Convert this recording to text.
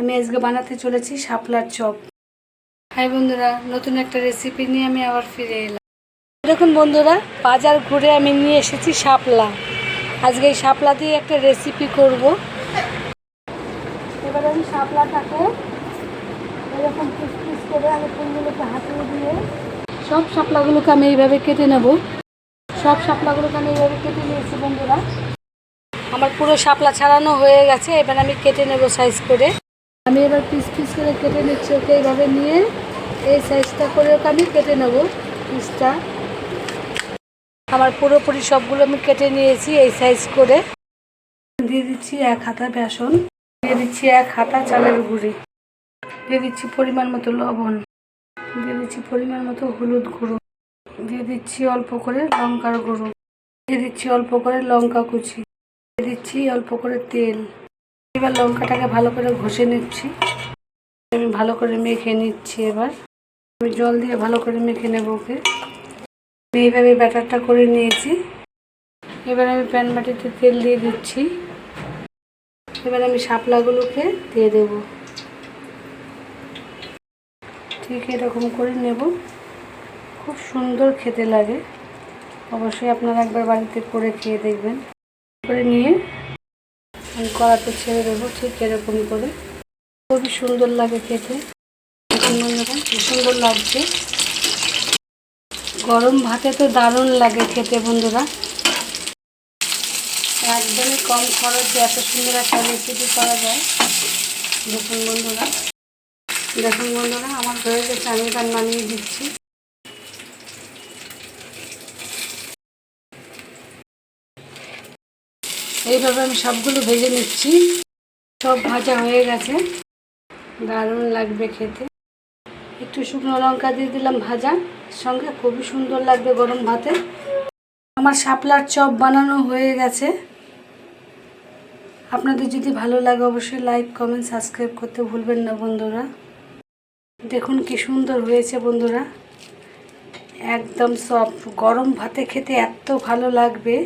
আমি আজকে বানাতে চলেছি শাপলার চপ। হাই বন্ধুরা, নতুন একটা রেসিপি নিয়ে আমি আবার ফিরে এলাম। দেখুন বন্ধুরা, বাজার ঘুরে আমি নিয়ে এসেছি শাপলা। আজকে এই শাপলা দিয়ে একটা রেসিপি করব। এবার আমি শাপলাটাকে এরকম পিস পিস করে আমি ফুলগুলোকে হাতিয়ে দিয়ে সব শাপলাগুলোকে আমি এইভাবে কেটে নেব। সব শাপলাগুলোকে আমি এইভাবে কেটে নিয়েছি বন্ধুরা। আমার পুরো শাপলা ছাড়ানো হয়ে গেছে। এবার আমি কেটে নেব সাইজ করে। আমি এবার পিস পিস করে কেটে নিচ্ছি ওকে। এইভাবে নিয়ে এই সাইজটা করে ওকে আমি কেটে নেব পিসটা। আমার পুরোপুরি সবগুলো আমি কেটে নিয়েছি এই সাইজ করে। দিয়ে দিচ্ছি 1 হাতা বেসন, দিয়ে দিচ্ছি 1 হাতা চালের গুঁড়ি, দিয়ে দিচ্ছি পরিমাণ মতো লবণ, দিয়ে দিচ্ছি পরিমাণ মতো হলুদ গুঁড়ো, দিয়ে দিচ্ছি অল্প করে লঙ্কার গুঁড়ো, দিয়ে দিচ্ছি অল্প করে লঙ্কা কুচি, দিয়ে দিচ্ছি অল্প করে তেল। এবার লঙ্কাটাকে ভালো করে ঘষে নিচ্ছি। আমি ভালো করে মেখে নিচ্ছি। এবার আমি জল দিয়ে ভালো করে মেখে নেব ওকে। আমি এইভাবে ব্যাটারটা করে নিয়েছি। এবার আমি প্যান বাটিতে তেল দিয়ে দিচ্ছি। এবার আমি শাপলাগুলোকে দিয়ে দেব। ঠিক এরকম করে নেব। খুব সুন্দর খেতে লাগে। অবশ্যই আপনারা একবার বাড়িতে করে খেয়ে দেখবেন। করে নিয়ে আমি কড়াতে ছেড়ে দেবো ঠিক এরকম করে। খুবই সুন্দর লাগে খেতে। কি সুন্দর লাগছে। গরম ভাতে তো দারুণ লাগে খেতে বন্ধুরা। একদমই কম খরচে এত সুন্দর একটা রেসিপি করা যায়। দেখুন বন্ধুরা, আমার হয়ে গেছে। আমি এবার নামিয়ে দিচ্ছি। এইভাবে আমি সবগুলো ভেজে নিচ্ছি। সব ভাজা হয়ে গেছে। দারুণ লাগবে খেতে। একটু শুকনো লঙ্কা দিয়ে দিলাম ভাজা সঙ্গে, খুবই সুন্দর লাগবে গরম ভাতে। আমার শাপলার চপ বানানো হয়ে গেছে। আপনাদের যদি ভালো লাগে অবশ্যই লাইক, কমেন্ট, সাবস্ক্রাইব করতে ভুলবেন না বন্ধুরা। দেখুন কি সুন্দর হয়েছে বন্ধুরা। একদম সফট, গরম ভাতে খেতে এত ভালো লাগবে।